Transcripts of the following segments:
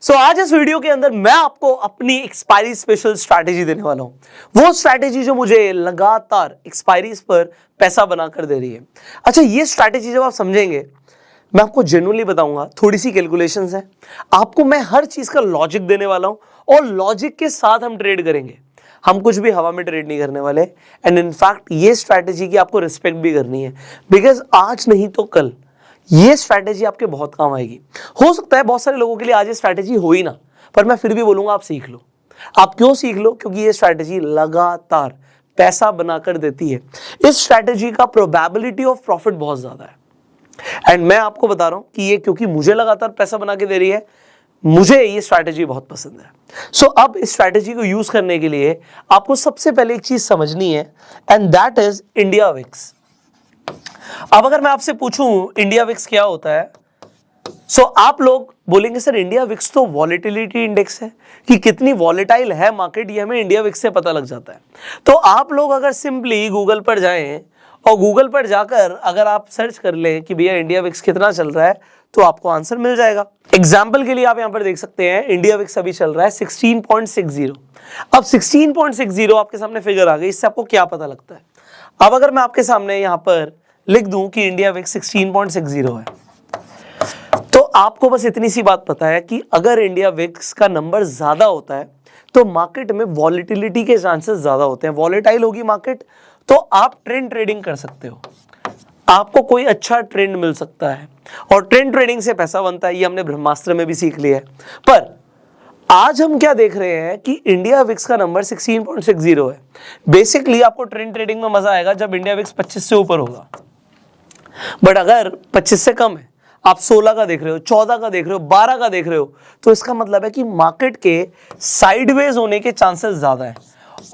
आज इस वीडियो के अंदर मैं आपको अपनी एक्सपायरी स्पेशल स्ट्रैटेजी देने वाला हूं। वो स्ट्रैटेजी जो मुझे लगातार एक्सपायरीज पर पैसा बनाकर दे रही है। अच्छा, ये स्ट्रैटेजी जब आप समझेंगे, मैं आपको जेन्युइनली बताऊंगा, थोड़ी सी कैलकुलेशंस है, आपको मैं हर चीज का लॉजिक देने वाला हूं और लॉजिक के साथ हम ट्रेड करेंगे। हम कुछ भी हवा में ट्रेड नहीं करने वाले। एंड इनफैक्ट ये स्ट्रैटेजी की आपको रिस्पेक्ट भी करनी है, बिकॉज आज नहीं तो कल ये स्ट्रैटेजी आपके बहुत काम आएगी। हो सकता है बहुत सारे लोगों के लिए आज ये स्ट्रैटेजी हो ही ना, पर मैं फिर भी बोलूंगा आप सीख लो। आप क्यों सीख लो? क्योंकि ये स्ट्रैटेजी लगातार पैसा बनाकर देती है। इस स्ट्रैटेजी का प्रोबेबिलिटी ऑफ प्रॉफिट बहुत ज्यादा है। एंड मैं आपको बता रहा हूं कि ये क्योंकि मुझे लगातार पैसा बना के दे रही है, मुझे ये स्ट्रैटेजी बहुत पसंद है। अब इस स्ट्रैटेजी को यूज करने के लिए आपको सबसे पहले एक चीज समझनी है, and that is India VIX. अब अगर मैं आपसे पूछूं इंडिया विक्स क्या होता है, आप लोग बोलेंगे सर इंडिया विक्स तो वॉलेटिलिटी इंडेक्स है, कि कितनी वॉलेटाइल है मार्केट ये हमें इंडिया विक्स से पता लग जाता है। तो आप लोग अगर सिंपली गूगल पर जाएं और गूगल पर जाकर अगर आप सर्च कर लें कि भैया इंडिया विक्स कितना चल रहा है, तो आपको आंसर मिल जाएगा। एग्जाम्पल के लिए आप यहां पर देख सकते हैं इंडिया विक्स अभी चल रहा है 16.60। अब 16.60 आपके सामने फिगर आ गई, इससे आपको क्या पता लगता है? अब अगर मैं आपके सामने यहां पर लिख दूं कि इंडिया विक्स 16.60 है, तो आपको बस इतनी सी बात पता है कि अगर इंडिया विक्स का नंबर ज्यादा होता है तो मार्केट में वॉलेटिलिटी के चांसेस ज्यादा होते हैं। वॉलेटाइल होगी मार्केट तो आप ट्रेंड ट्रेडिंग कर सकते हो, आपको कोई अच्छा ट्रेंड मिल सकता है और ट्रेंड ट्रेडिंग से पैसा बनता है। ये हमने ब्रह्मास्त्र में भी सीख लिया है। पर आज हम क्या देख रहे हैं कि इंडिया विक्स का नंबर 16.60 है। बेसिकली आपको ट्रेंड ट्रेडिंग में मजा आएगा जब इंडिया विक्स 25 से ऊपर होगा, बट अगर 25 से कम है, आप 16 का देख रहे हो, 14 का देख रहे हो, 12 का देख रहे हो, तो इसका मतलब है कि मार्केट के साइडवेज होने के चांसेस ज्यादा है।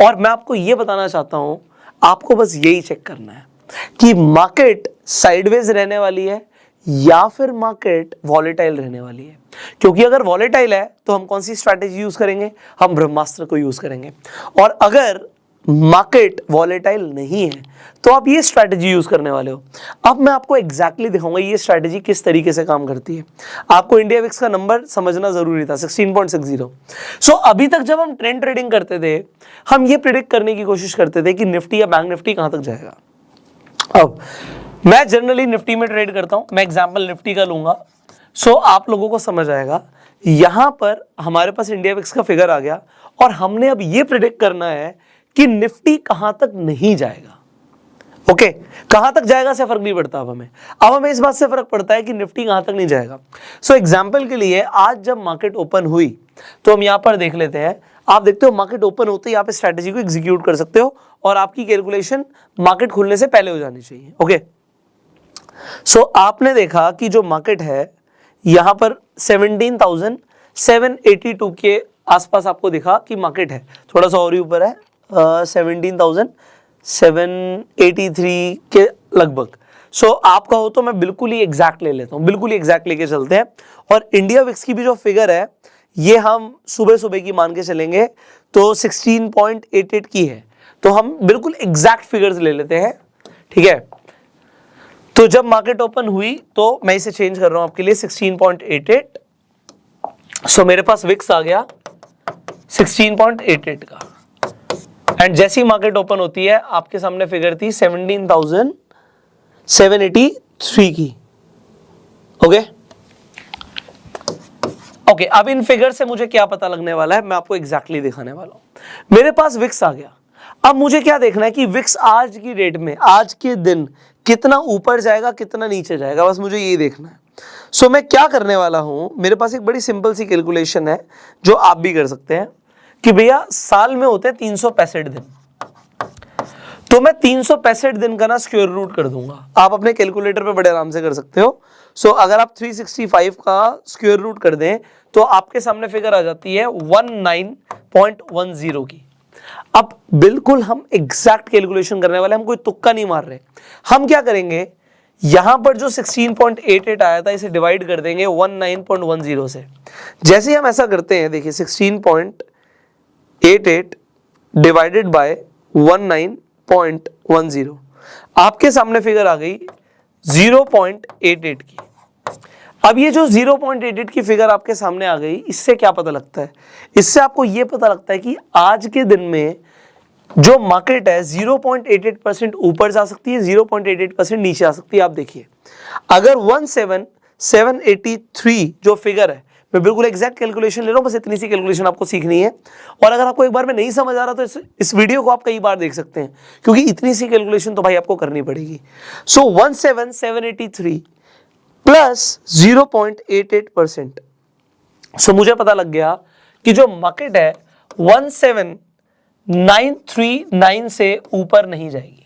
और मैं आपको यह बताना चाहता हूं, आपको बस यही चेक करना है कि मार्केट साइडवेज रहने वाली है या फिर मार्केट वॉलेटाइल रहने वाली है। क्योंकि अगर वॉलेटाइल है तो हम कौन सी स्ट्रैटेजी यूज करेंगे? हम ब्रह्मास्त्र को यूज करेंगे। और अगर मार्केट वॉलेटाइल नहीं है तो आप ये स्ट्रैटेजी यूज करने वाले हो। अब मैं आपको एग्जैक्टली दिखाऊंगा ये स्ट्रैटेजी किस तरीके से काम करती है। आपको इंडिया विक्स का नंबर समझना जरूरी था, 16.60। अभी तक जब हम ट्रेंड ट्रेडिंग करते थे, हम ये प्रिडिक्ट करने की कोशिश करते थे कि निफ्टी या बैंक निफ्टी कहां तक जाएगा। अब मैं जनरली निफ्टी में ट्रेड करता हूं, मैं एग्जांपल निफ्टी का लूंगा, आप लोगों को समझ आएगा। यहां पर हमारे पास इंडिया विक्स का फिगर आ गया और हमने अब ये प्रिडिक्ट करना है कि निफ्टी कहां तक नहीं जाएगा। ओके, कहां तक जाएगा से फर्क नहीं पड़ता। अब हमें इस बात से फर्क पड़ता है कि निफ्टी कहां तक नहीं जाएगा। एग्जांपल के लिए आज जब मार्केट ओपन हुई तो हम यहां पर देख लेते हैं। आप देखते हो मार्केट ओपन होते ही आप इस स्ट्रैटेजी को एग्जीक्यूट कर सकते हो और आपकी कैलकुलेशन मार्केट खुलने से पहले हो जानी चाहिए। ओके, आपने देखा कि जो मार्केट है यहां पर 17,782 के आसपास आपको दिखा कि मार्केट है, थोड़ा सा और ही ऊपर है, 17,783 के लगभग। आप कहो तो मैं बिल्कुल ही एग्जैक्ट ले लेता हूं, बिल्कुल ही एग्जैक्ट लेके चलते हैं। और इंडिया विक्स की भी जो फिगर है ये हम सुबह सुबह की मान के चलेंगे तो 16.88 की है, तो हम बिल्कुल एग्जैक्ट फिगर्स ले लेते हैं। ठीक है, तो जब मार्केट ओपन हुई तो मैं इसे चेंज कर रहा हूं आपके लिए 16.88। मेरे पास विक्स आ गया 16.88 का। एंड जैसी मार्केट ओपन होती है आपके सामने फिगर थी 17,783 की। ओके, अब इन फिगर से मुझे क्या पता लगने वाला है, मैं आपको एग्जैक्टली दिखाने वाला हूं। मेरे पास विक्स आ गया। अब मुझे क्या देखना है कि विक्स आज की डेट में, आज के दिन कितना ऊपर जाएगा कितना नीचे जाएगा, बस मुझे ये देखना है। मैं क्या करने वाला हूं, मेरे पास एक बड़ी सिंपल सी कैलकुलेशन है जो आप भी कर सकते हैं कि भैया साल में होते हैं 365 दिन, तो मैं 365 दिन का ना स्क्वायर रूट कर दूंगा। आप अपने कैलकुलेटर पे बड़े आराम से कर सकते हो। अगर आप 365 का स्क्वायर रूट कर दें तो आपके सामने फिगर आ जाती है 19.10 की। अब बिल्कुल हम एग्जैक्ट कैलकुलेशन करने वाले, हम कोई तुक्का नहीं मार रहे। हम क्या करेंगे, यहां पर जो 16.88 आया था इसे डिवाइड कर देंगे 19.10 से। जैसे ही हम ऐसा करते हैं, देखिए 16.88 डिवाइडेड बाय 19.10, आपके सामने फिगर आ गई 0.88 की। अब ये जो 0.88 की फिगर आपके सामने आ गई, इससे क्या पता लगता है? इससे आपको ये पता लगता है कि आज के दिन में जो मार्केट है 0.88% ऊपर जा सकती है, 0.88% नीचे आ सकती है। आप देखिए, अगर 17783 जो फिगर है, मैं बिल्कुल एग्जैक्ट कैलकुलेशन ले रहा हूं, बस इतनी सी कैलकुलेशन आपको सीखनी है। और अगर आपको एक बार में नहीं समझ आ रहा तो इस वीडियो को आप कई बार देख सकते हैं, क्योंकि इतनी सी कैलकुलेशन तो भाई आपको करनी पड़ेगी। सो 17783 प्लस 0.88%। सो मुझे पता लग गया कि जो मार्केट है 17939 से ऊपर नहीं जाएगी।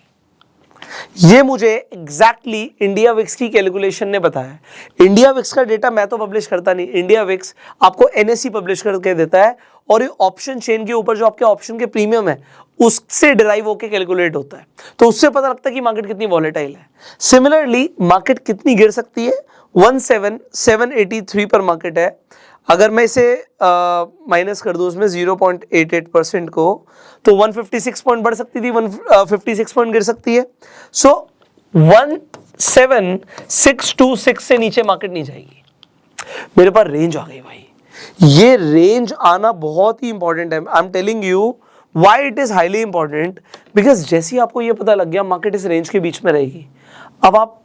ये मुझे एग्जैक्टली इंडिया विक्स की कैलकुलेशन ने बताया। इंडिया विक्स का डेटा मैं तो पब्लिश करता नहीं, इंडिया विक्स आपको एनएससी पब्लिश करके देता है, और ये ऑप्शन चेन के ऊपर जो आपके ऑप्शन के प्रीमियम है उससे डिराइव होकर कैलकुलेट होता है, तो उससे पता लगता है कि मार्केट कितनी वॉलेटाइल है। सिमिलरली मार्केट कितनी गिर सकती है, 17783 पर मार्केट है। अगर मैं इसे माइनस कर दूं उसमें 0.88% को, तो 156 पॉइंट बढ़ सकती थी, 156 पॉइंट गिर सकती है। सो 17626 से नीचे मार्केट नहीं जाएगी। मेरे पास रेंज आ गई भाई। ये रेंज आना बहुत ही इंपॉर्टेंट है। I am telling you why it is highly important, because जैसे ही आपको ये पता लग गया मार्केट इस रेंज के बीच में रहेगी, अब आप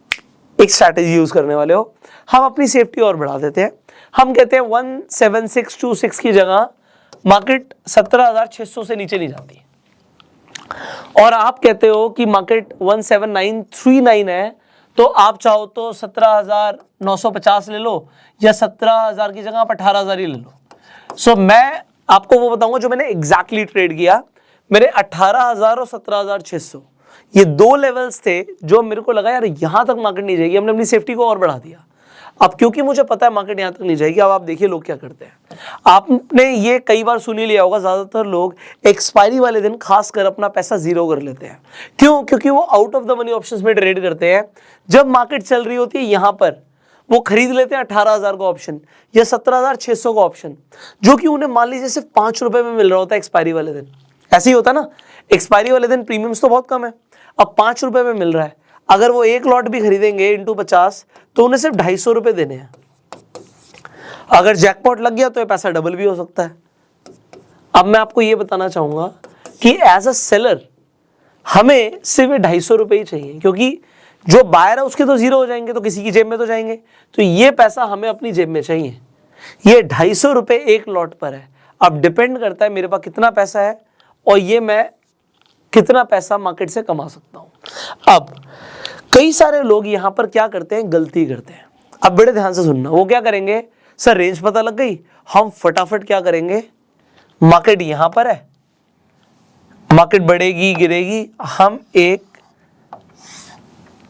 एक स्ट्रैटेजी यूज करने वाले हो। हम अपनी सेफ्टी और बढ़ा देते हैं। हम कहते हैं 17626 की जगह मार्केट 17600 से नीचे नहीं जाती, और आप कहते हो कि मार्केट 17939 है, तो आप चाहो तो 17950 ले लो, या 17000 की जगह आप 18000 ही ले लो। सो मैं आपको वो बताऊंगा जो मैंने एग्जैक्टली ट्रेड किया। मेरे 18000 और 17600 ये दो लेवल्स थे जो मेरे को लगा यार यहां तक मार्केट नहीं जाएगी। हमने अपनी सेफ्टी को और बढ़ा दिया। अब क्योंकि मुझे पता है मार्केट यहां तक नहीं जाएगी, अब आप देखिए लोग क्या करते हैं। आपने ये कई बार सुन ही लिया होगा, ज्यादातर लोग एक्सपायरी वाले दिन खासकर अपना पैसा जीरो कर लेते हैं। क्यों? क्योंकि वो out of the money options में ट्रेड करते हैं। जब मार्केट चल रही होती है यहां पर वो खरीद लेते हैं 18000 का ऑप्शन या 17600 का ऑप्शन, जो कि उन्हें मान लीजिए सिर्फ 5 रुपए में मिल रहा होता है एक्सपायरी वाले दिन। ऐसे ही होता है ना, एक्सपायरी वाले दिन प्रीमियम्स तो बहुत कम है, अब 5 रुपए में मिल रहा है। अगर वो एक लॉट भी खरीदेंगे इंटू 50 तो उन्हें सिर्फ 250 रुपए देने हैं। अगर जैकपॉट लग गया तो ये पैसा डबल भी हो सकता है। अब मैं आपको ये बताना चाहूंगा कि एज अ सेलर हमें सिर्फ 250 रुपए ही चाहिए, क्योंकि जो बायर है उसके तो जीरो हो जाएंगे तो किसी की जेब में तो जाएंगे, तो ये पैसा हमें अपनी जेब में चाहिए। ये 250 रुपए एक लॉट पर है। अब डिपेंड करता है मेरे पास कितना पैसा है और ये मैं कितना पैसा मार्केट से कमा सकता हूं। अब कई सारे लोग यहां पर क्या करते हैं, गलती करते हैं। अब बड़े ध्यान से सुनना, वो क्या करेंगे, सर रेंज पता लग गई, हम फटाफट क्या करेंगे, मार्केट यहां पर है, मार्केट बढ़ेगी गिरेगी, हम एक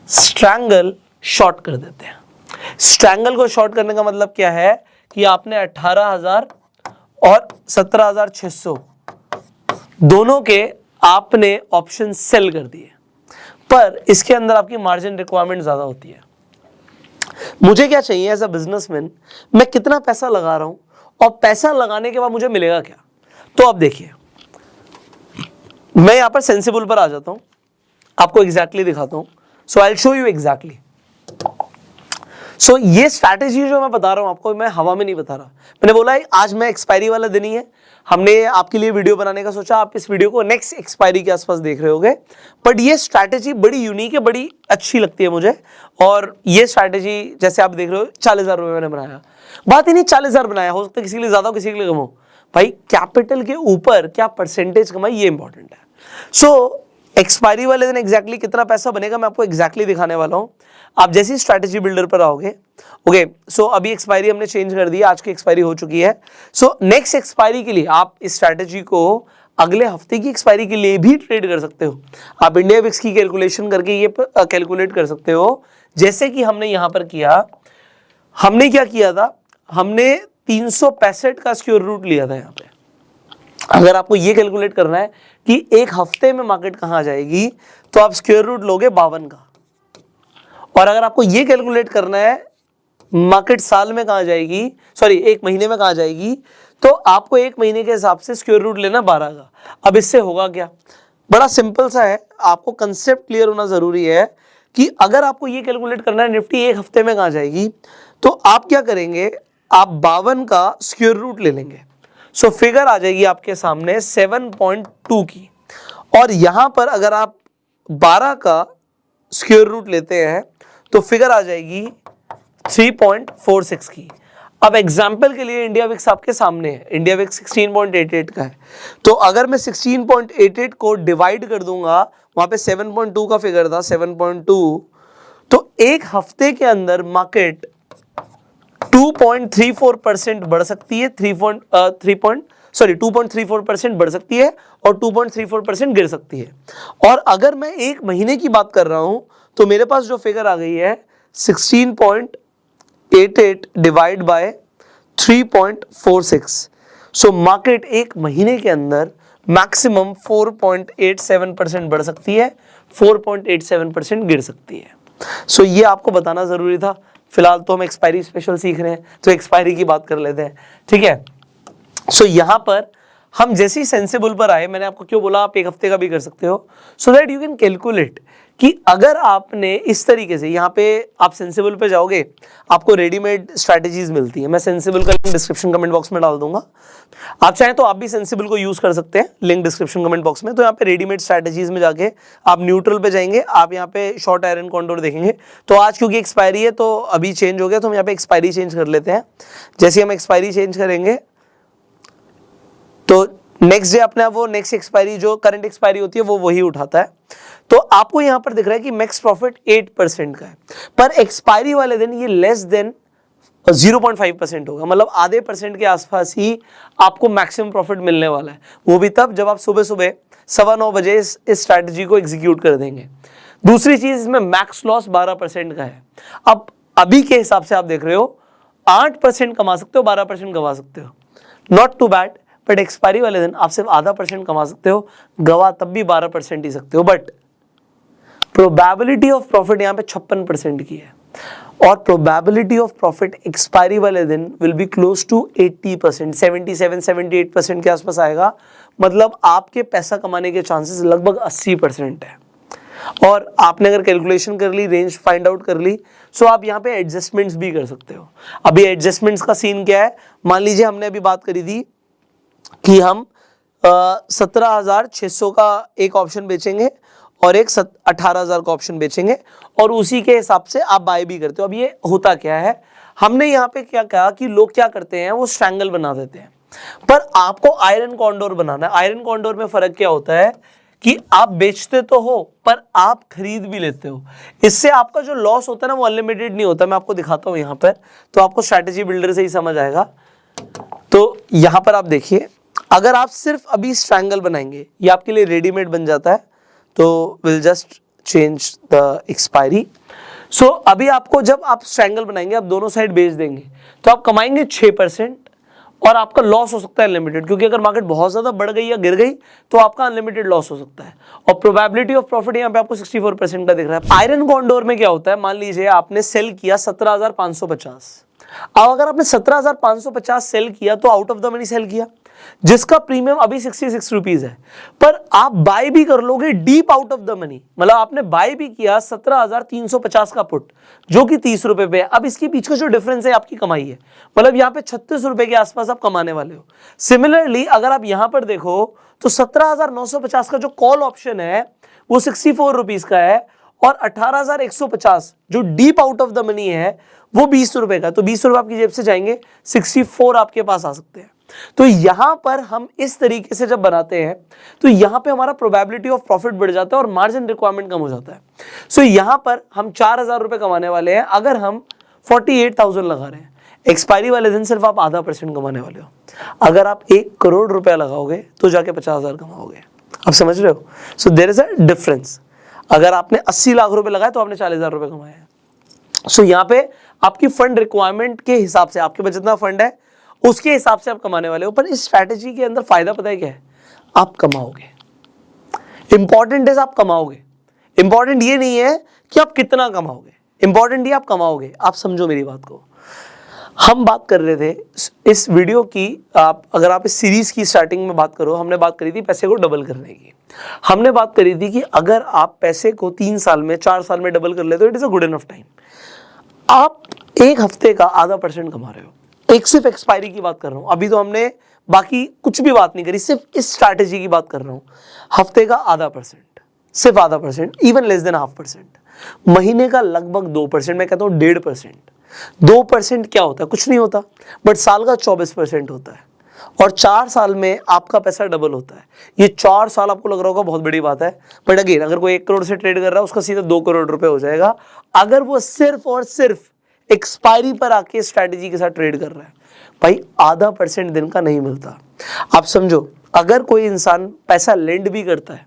स्ट्रैंगल शॉर्ट कर देते हैं। स्ट्रैंगल को शॉर्ट करने का मतलब क्या है कि आपने 18000 और 17600 दोनों के आपने ऑप्शन सेल कर दिए, पर इसके अंदर आपकी मार्जिन रिक्वायरमेंट ज्यादा होती है। मुझे क्या चाहिए एज अ बिजनेसमैन, मैं कितना पैसा लगा रहा हूं और पैसा लगाने के बाद मुझे मिलेगा क्या। तो अब देखिए, मैं यहां पर सेंसिबल पर आ जाता हूं, आपको एग्जैक्टली दिखाता हूं। So I will show you exactly. So ये स्ट्रैटेजी जो मैं बता रहा हूं आपको, मैं हवा में नहीं बता रहा। मैंने बोला है आज मैं एक्सपायरी वाला दिन ही है, हमने आपके लिए वीडियो बनाने का सोचा, आप इस वीडियो को नेक्स्ट एक्सपायरी के आसपास देख रहे होगे। बट ये स्ट्रैटेजी बड़ी यूनिक है, बड़ी अच्छी लगती है मुझे। और ये स्ट्रैटेजी जैसे आप देख रहे हो 40,000 रुपये मैंने बनाया। बात ही नहीं 40,000 बनाया, हो सकता है किसी के लिए ज्यादा हो किसी के लिए कम हो। भाई कैपिटल के ऊपर क्या परसेंटेज कमाई, ये इंपॉर्टेंट है। सो एक्सपायरी वाले दिन एग्जैक्टली कितना पैसा बनेगा मैं आपको एग्जैक्टली दिखाने वाला हूं। आप जैसे ही स्ट्रैटेजी बिल्डर पर आओगे, ओके, सो अभी एक्सपायरी हमने चेंज कर दी, आज की एक्सपायरी हो चुकी है। सो नेक्स्ट एक्सपायरी के लिए आप इस स्ट्रैटेजी को अगले हफ्ते की एक्सपायरी के लिए भी ट्रेड कर सकते हो। आप इंडिया विक्स की कैलकुलेशन करके ये कैलकुलेट कर सकते हो, जैसे कि हमने यहां पर किया। हमने क्या किया था, हमने 365 का स्क्वायर रूट लिया था यहां पे। अगर आपको ये कैलकुलेट करना है कि एक हफ्ते में मार्केट कहां जाएगी, तो आप स्क्वायर रूट लोगे 52 का। और अगर आपको ये कैलकुलेट करना है मार्केट साल में कहां जाएगी, सॉरी एक महीने में कहां जाएगी, तो आपको एक महीने के हिसाब से स्क्वायर रूट लेना 12 का। अब इससे होगा क्या, बड़ा सिंपल सा है, आपको कंसेप्ट क्लियर होना जरूरी है कि अगर आपको ये कैलकुलेट करना है निफ्टी एक हफ्ते में कहां जाएगी, तो आप क्या करेंगे, आप 52 का स्क्वायर रूट ले लेंगे। सो फिगर आ जाएगी आपके सामने 7.2 की, और यहां पर अगर आप 12 का स्क्वायर रूट लेते हैं तो फिगर आ जाएगी 3.46 की। अब एग्जाम्पल के लिए इंडिया विक्स आपके सामने है, इंडिया विक्स 16.88 का है, तो अगर मैं 16.88 को डिवाइड कर दूंगा, वहां पे 7.2 का फिगर था 7.2, तो एक हफ्ते के अंदर मार्केट 2.34% बढ़ सकती है, 2.34% बढ़ सकती है और 2.34% गिर सकती है। और अगर मैं एक महीने की बात कर रहा हूं तो मेरे पास जो फिगर आ गई है 16.88 डिवाइड बाय 3.46। सो मार्केट एक महीने के अंदर मैक्सिमम 4.87% बढ़ सकती है, 4.87% गिर सकती है। सो ये आपको बताना जरूरी था। फिलहाल तो हम एक्सपायरी स्पेशल सीख रहे हैं, तो एक्सपायरी की बात कर लेते हैं, ठीक है। सो यहां पर हम जैसे ही सेंसिबल पर आए, मैंने आपको क्यों बोला आप एक हफ्ते का भी कर सकते हो, so that you can calculate कि अगर आपने इस तरीके से, यहाँ पे आप सेंसिबल पे जाओगे आपको रेडीमेड स्ट्रैटेजीज मिलती है। मैं सेंसिबल का लिंक डिस्क्रिप्शन कमेंट बॉक्स में डाल दूंगा, आप चाहें तो आप भी सेंसिबल को यूज कर सकते हैं, लिंक डिस्क्रिप्शन कमेंट बॉक्स में। तो यहाँ पे रेडीमेड स्ट्रैटेजीज में जाके आप न्यूट्रल पे जाएंगे, आप यहाँ पे शॉर्ट आयरन कॉन्डोर देखेंगे। तो आज क्योंकि एक्सपायरी है तो अभी चेंज हो गया, तो हम यहाँ पे एक्सपायरी चेंज कर लेते हैं। जैसे हम एक्सपायरी चेंज करेंगे तो नेक्स्ट डे अपने वो नेक्स्ट एक्सपायरी जो करंट एक्सपायरी होती है वो वही उठाता है। तो आपको यहां पर दिख रहा है कि मैक्स प्रॉफिट 8% का है, पर एक्सपायरी वाले दिन ये लेस देन 0.5% होगा, मतलब आधे % के आसपास ही आपको मैक्सिमम प्रॉफिट मिलने वाला है। वो भी तब जब आप सुबह सुबह 9:15 बजे इस स्ट्रैटेजी को एग्जीक्यूट कर देंगे। दूसरी चीज, इसमें मैक्स लॉस 12% का है। अब अभी के हिसाब से आप देख रहे हो 8% कमा सकते हो, 12% गवा सकते हो, not too bad. But expiry वाले दिन आप सिर्फ आधा % कमा सकते हो, गवा तब भी 12% ही सकते हो। बट प्रोबेबिलिटी ऑफ प्रॉफिट यहाँ पे 56% की है, और प्रोबेबिलिटी ऑफ प्रॉफिट एक्सपायरी वाले दिन विल बी क्लोज टू 80%, 77-78% के आसपास आएगा। मतलब आपके पैसा कमाने के चांसेस लगभग 80% है। और आपने अगर कैलकुलेशन कर ली, रेंज फाइंड आउट कर ली, सो आप यहाँ पे एडजस्टमेंट्स भी कर सकते हो। अभी एडजस्टमेंट्स का सीन क्या है, मान लीजिए हमने अभी बात करी थी कि हम 17,600 का एक ऑप्शन बेचेंगे और एक 18,000 का ऑप्शन बेचेंगे, और उसी के हिसाब से आप बाय भी करते हो। अब ये होता क्या है, हमने यहाँ पे क्या कहा कि लोग क्या करते हैं, वो स्ट्रैंगल बना देते हैं, पर आपको आयरन कॉन्डोर बनाना है। आयरन कॉन्डोर में फर्क क्या होता है कि आप बेचते तो हो पर आप खरीद भी लेते हो। इससे आपका जो लॉस होता है ना वो अनलिमिटेड नहीं होता। मैं आपको दिखाता हूं यहाँ पर, तो आपको स्ट्रैटेजी बिल्डर से ही समझ आएगा। तो यहाँ पर आप देखिए, अगर आप सिर्फ अभी स्ट्रैंगल बनाएंगे, ये आपके लिए रेडीमेड बन जाता है। तो will just change the expiry. So अभी आपको जब आप स्ट्रैंगल बनाएंगे, आप दोनों साइड बेच देंगे, तो आप कमाएंगे 6%, और आपका लॉस हो सकता है अनलिमिटेड, क्योंकि अगर मार्केट बहुत ज्यादा बढ़ गई या गिर गई तो आपका अनलिमिटेड लॉस हो सकता है। और प्रोबेबिलिटी ऑफ प्रॉफिट यहाँ पे आपको 64% का दिख रहा है। आयरन कॉन्डोर में क्या होता है, मान लीजिए आपने सेल किया 17,550। अब अगर आपने 17,550 सेल किया तो out of the money sell किया, जिसका प्रीमियम अभी 66 रुपीज है, पर आप बाय भी कर लोगे deep out of the money. मतलब आपने बाय भी किया 17,350 का पुट, जो कि 30 रुपए पे है। अब इसके पीछे का जो डिफरेंस है आपकी कमाई है, मतलब यहाँ पे 36 रुपए के आसपास आप कमाने वाले हो। सिमिलरली अगर आप यहां पर देखो तो 17,950 का जो कॉल ऑप्शन है वो 64 रुपीज का है, और 18,150 जो deep out of the money है वो 20 रुपए का। तो 20 रुपए आपकी जेब से जाएंगे, 64 आपके पास आ सकते हैं। तो यहां पर हम इस तरीके से जब बनाते हैं तो यहां पे हमारा प्रोबेबिलिटी ऑफ प्रॉफिट बढ़ जाता है और मार्जिन रिक्वायरमेंट कम हो जाता है। सो यहां पर हम 4,000 रुपए कमाने वाले हैं अगर हम 48,000 लगा रहे हैं। एक्सपायरी वाले दिन सिर्फ आप आधा % कमाने वाले हो। अगर आप 1 करोड़ रुपया लगाओगे तो जाके 50,000 कमाओगे। आप समझ रहे हो? So there is a difference. अगर आपने 80 लाख रुपए लगाए तो आपने 40,000 रुपए कमाए हैं। सो यहाँ पे आपकी फंड रिक्वायरमेंट के हिसाब से, आपके पास जितना फंड है उसके हिसाब से आप कमाने वाले हो। पर इस स्ट्रैटेजी के अंदर फायदा पता है क्या है? आप कमाओगे। इंपॉर्टेंट है आप कमाओगे। इंपॉर्टेंट ये नहीं है कि आप कितना कमाओगे, इंपॉर्टेंट ये आप कमाओगे। आप समझो मेरी बात को। हम बात कर रहे थे इस वीडियो की, अगर आप इस सीरीज की स्टार्टिंग में बात करो, हमने बात करी थी पैसे को डबल करने की। हमने बात करी थी कि अगर आप पैसे को 3 साल में 4 साल में डबल कर लेते हो, it is a good enough time. आप एक हफ्ते का आधा % कमा रहे हो, एक सिर्फ एक्सपायरी की बात कर रहा हूं, अभी तो हमने बाकी कुछ भी बात नहीं करी, सिर्फ इस स्ट्रैटेजी की बात कर रहा हूं। हफ्ते का आधा %, सिर्फ आधा %, इवन लेस देन ½ %, महीने का लगभग 2%, मैं कहता हूं 1.5%। 2% क्या होता है? कुछ नहीं होता, बट साल का 24% होता है, और 4 साल में आपका पैसा डबल होता है। ये 4 साल आपको लग रहा होगा बहुत बड़ी बात है, बट अगेन अगर कोई 1 करोड़ से ट्रेड कर रहा है उसका सीधा 2 करोड़ रुपए हो जाएगा, अगर वो सिर्फ और सिर्फ एक्सपायरी पर आके स्ट्रैटेजी के साथ ट्रेड कर रहा है। भाई आधा % दिन का नहीं मिलता। आप समझो, अगर कोई इंसान पैसा लेंड भी करता है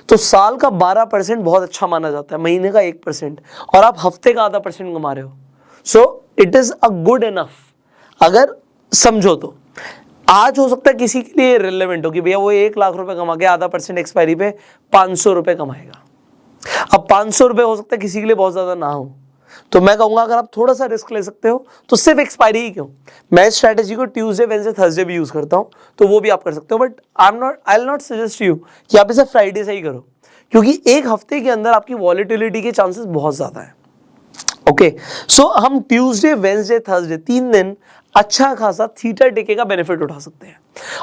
तो साल का 12% बहुत अच्छा माना जाता है, महीने का 1%, और आप हफ्ते का आधा % कमा रहे हो। So it is a good enough, अगर समझो तो। आज हो सकता है किसी के लिए रिलेवेंट हो कि भैया वो 1 लाख रुपए कमा के आधा % एक्सपायरी पे 500 रुपए कमाएगा। अब 500 रुपए हो सकता है किसी के लिए बहुत ज्यादा ना हो, तो मैं कहूंगा अगर आप थोड़ा सा रिस्क ले सकते हो तो सिर्फ एक्सपायरी ही क्यों, मैं इस स्ट्रैटेजी को ट्यूसडे, वेडनेसडे, थर्सडे भी यूज करता हूं, तो वो भी आप कर सकते हो, but I will not suggest you कि आप इसे फ्राइडे से ही करो, क्योंकि एक हफ्ते के अंदर आपकी वॉलेटिलिटी के चांसेस बहुत ज्यादा है। ओके, सो हम ट्यूसडे, वेडनेसडे, थर्सडे 3 दिन अच्छा खासा थीटा टिके का बेनिफिट उठा सकते हैं।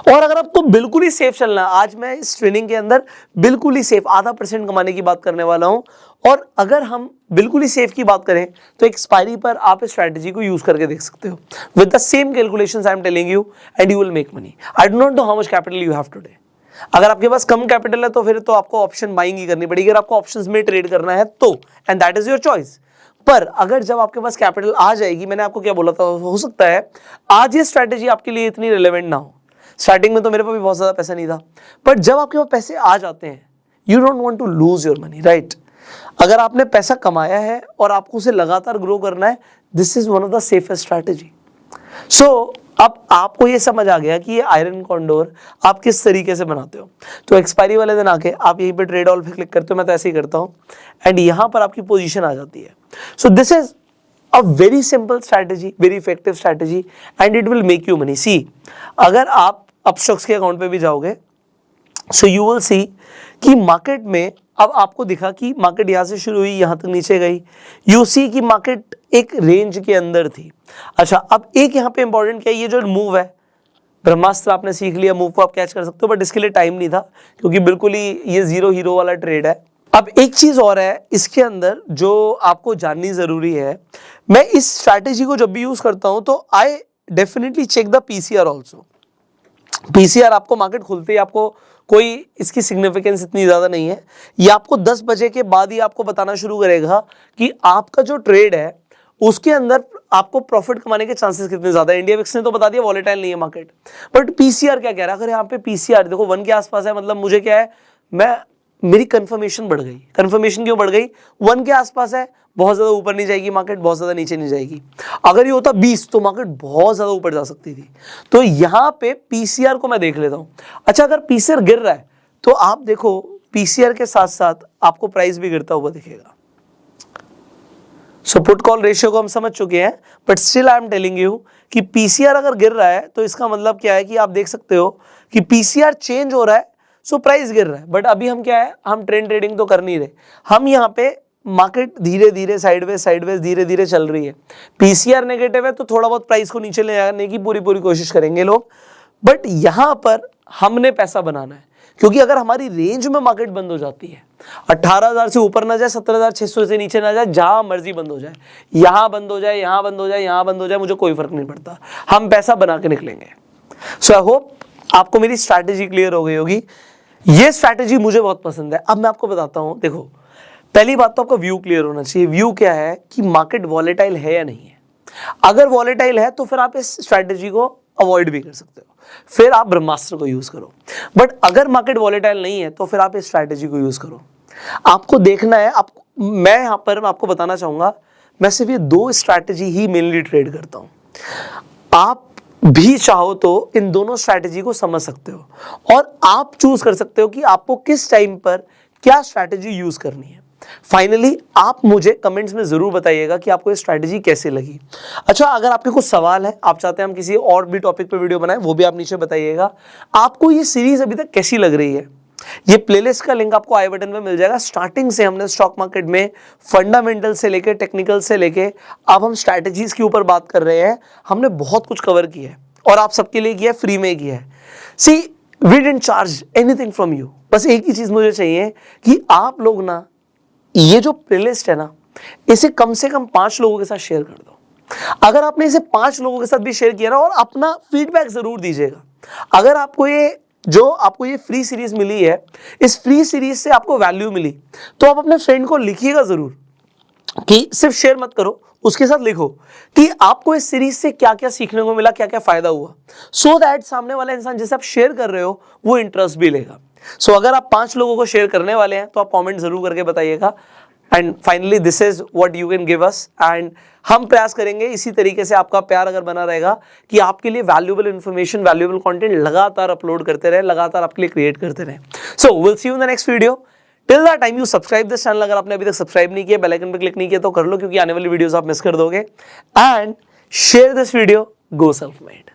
और अगर आपको बिल्कुल ही सेफ चलना है, आज मैं इस ट्रेनिंग के अंदर बिल्कुल ही सेफ आधा % कमाने की बात करने वाला हूं, और अगर हम बिल्कुल ही सेफ की बात करें तो एक्सपायरी पर आप इस स्ट्रैटेजी को यूज करके देख सकते हो with the same calculations I am telling you, and you will make money. I do not know how much capital you have today. अगर आपके पास कम कैपिटल है तो फिर तो आपको ऑप्शन बाइंग ही करनी पड़ेगी, अगर आपको ऑप्शंस में ट्रेड करना है तो, and that is your choice. पर अगर जब आपके पास कैपिटल आ जाएगी, मैंने आपको क्या बोला था, हो सकता है आज ये स्ट्रैटेजी आपके लिए इतनी रिलेवेंट ना हो, स्टार्टिंग में तो मेरे पास भी बहुत ज्यादा पैसा नहीं था, पर जब आपके पास पैसे आ जाते हैं, you don't want to lose your money, right? अगर आपने पैसा कमाया है और आपको उसे लगातार ग्रो करना है, this is one of the safest strategy. So अब आपको ये समझ आ गया कि ये आयरन कॉन्डोर आप किस तरीके से बनाते हो। तो एक्सपायरी वाले दिन आके आप यहीं पे ट्रेड ऑल पे क्लिक करते हो, मैं तो ऐसे ही करता हूँ, एंड यहाँ पर आपकी पोजीशन आ जाती है। So this is a very simple strategy, very effective strategy, and it will make you money. See, अगर आप अपस्टॉक्स के अकाउंट पे भी जाओगे, सो यू विल सी कि मार्केट में अब आपको दिखा कि मार्केट यहां से शुरू हुई, यहां तक नीचे गई, यू सी कि मार्केट एक रेंज के अंदर थी। अच्छा, अब एक यहां पे इंपॉर्टेंट क्या है, ये जो मूव है, ब्रह्मास्त्र आपने सीख लिया, मूव को आप कैच कर सकते हो, बट इसके लिए टाइम नहीं था क्योंकि बिल्कुल ही ये जीरो हीरो वाला ट्रेड है। अब एक चीज और है इसके अंदर जो आपको जाननी जरूरी है, मैं इस स्ट्रैटेजी को जब भी यूज करता हूं तो I definitely check the PCR also. PCR आपको मार्केट खुलते ही आपको कोई इसकी सिग्निफिकेंस इतनी ज्यादा नहीं है, ये आपको 10 बजे के बाद ही आपको बताना शुरू करेगा कि आपका जो ट्रेड है उसके अंदर आपको प्रॉफिट कमाने के चांसेस कितने ज्यादा है। इंडिया विक्स ने तो बता दिया वॉलेटाइल नहीं है मार्केट, बट पीसीआर क्या कह रहा है? अगर यहाँ पे पीसीआर देखो 1 के आसपास है, मतलब मुझे क्या है, मेरी कंफर्मेशन बढ़ गई। कंफर्मेशन क्यों बढ़ गई? 1 के आसपास है, बहुत ज्यादा ऊपर नहीं जाएगी मार्केट, बहुत ज्यादा नीचे नहीं जाएगी। अगर ये होता 20 तो मार्केट बहुत ज्यादा ऊपर जा सकती थी। तो यहाँ पे पीसीआर को मैं देख लेता हूँ। अच्छा, अगर पीसीआर गिर रहा है तो आप देखो पीसीआर के साथ साथ आपको प्राइस भी गिरता हुआ दिखेगा। सो पुट कॉल रेशियो को हम समझ चुके हैं, but still I am telling you कि पीसीआर अगर गिर रहा है तो इसका मतलब क्या है कि आप देख सकते हो कि पीसीआर चेंज हो रहा है, सो प्राइस गिर रहा है। बट अभी हम क्या है, हम ट्रेंड ट्रेडिंग तो कर नहीं रहे, हम यहाँ पे मार्केट धीरे धीरे साइडवेज धीरे धीरे चल रही है। पीसीआर नेगेटिव है तो थोड़ा बहुत प्राइस को नीचे ले आने की पूरी कोशिश करेंगे लोग, बट यहां पर हमने पैसा बनाना है, क्योंकि अगर हमारी रेंज में मार्केट बंद हो जाती है, 18,000 से ऊपर ना जाए, 17,600 से नीचे ना जाए, जहां मर्जी बंद हो जाए, यहां बंद हो जाए, यहां बंद हो जाए, यहां बंद हो जाए, मुझे कोई फर्क नहीं पड़ता, हम पैसा बना के निकलेंगे। सो आई होप आपको मेरी स्ट्रैटेजी क्लियर हो गई होगी। ये स्ट्रैटेजी मुझे बहुत पसंद है। अब मैं आपको बताता हूं, देखो पहली बात तो आपका व्यू क्लियर होना चाहिए। व्यू क्या है कि मार्केट वॉलेटाइल है या नहीं है। अगर वॉलेटाइल है तो फिर आप इस स्ट्रैटेजी को अवॉइड भी कर सकते हो, फिर आप ब्रह्मास्त्र को यूज करो। बट अगर मार्केट वॉलेटाइल नहीं है तो फिर आप इस स्ट्रैटेजी को यूज करो। आपको देखना है, मैं यहां पर आपको बताना चाहूंगा, मैं सिर्फ ये 2 स्ट्रैटेजी ही मेनली ट्रेड करता हूं। आप भी चाहो तो इन दोनों स्ट्रैटेजी को समझ सकते हो और आप चूज कर सकते हो कि आपको किस टाइम पर क्या स्ट्रैटेजी यूज करनी है। फाइनली आप मुझे कमेंट्स में जरूर बताइएगा कि आपको ये स्ट्रैटेजी कैसे लगी। अच्छा, अगर आपके कुछ सवाल है, आप चाहते हैं हम किसी और भी टॉपिक पे वीडियो बनाएं, वो भी आप नीचे बताइएगा। आपको ये सीरीज अभी तक कैसी लग रही है? ये प्लेलिस्ट का लिंक आपको आई बटन में मिल जाएगा। स्टार्टिंग से हमने स्टॉक मार्केट में फंडामेंटल से लेके टेक्निकल से लेके अब हम स्ट्रैटेजीज के ऊपर बात कर रहे हैं। हमने बहुत कुछ कवर किया है और आप सबके लिए किया है, फ्री में किया है। See we didn't charge anything from you. बस एक ही चीज मुझे चाहिए कि आप लोग ना ये जो प्लेलिस्ट है ना, इसे कम से कम 5 लोगों के साथ शेयर कर दो। अगर आपने इसे 5 लोगों के साथ भी शेयर किया ना, और अपना फीडबैक जरूर दीजिएगा। अगर आपको ये फ्री सीरीज मिली है, इस फ्री सीरीज से आपको वैल्यू मिली, तो आप अपने फ्रेंड को लिखिएगा जरूर कि सिर्फ शेयर मत करो, उसके साथ लिखो कि आपको इस सीरीज से क्या क्या सीखने को मिला, क्या क्या फायदा हुआ, सो दैट सामने वाला इंसान जिसे आप शेयर कर रहे हो वो इंटरेस्ट भी लेगा। सो अगर आप 5 लोगों को शेयर करने वाले हैं तो आप कमेंट जरूर करके बताइएगा। And finally this is what you can give us, and हम प्रयास करेंगे इसी तरीके से आपका प्यार अगर बना रहेगा कि आपके लिए वैल्यूएबल इंफॉर्मेशन, वैल्यूएबल कंटेंट लगातार अपलोड करते रहे, लगातार आपके लिए क्रिएट करते रहे। So will see you in the next video. Till that time you subscribe this channel. अगर आपने अभी तक सब्सक्राइब नहीं किया, बेल आइकन पर क्लिक नहीं किया तो कर लो, क्योंकि आने वाली वीडियोस आप मिस कर दोगे। And share this video, go self made.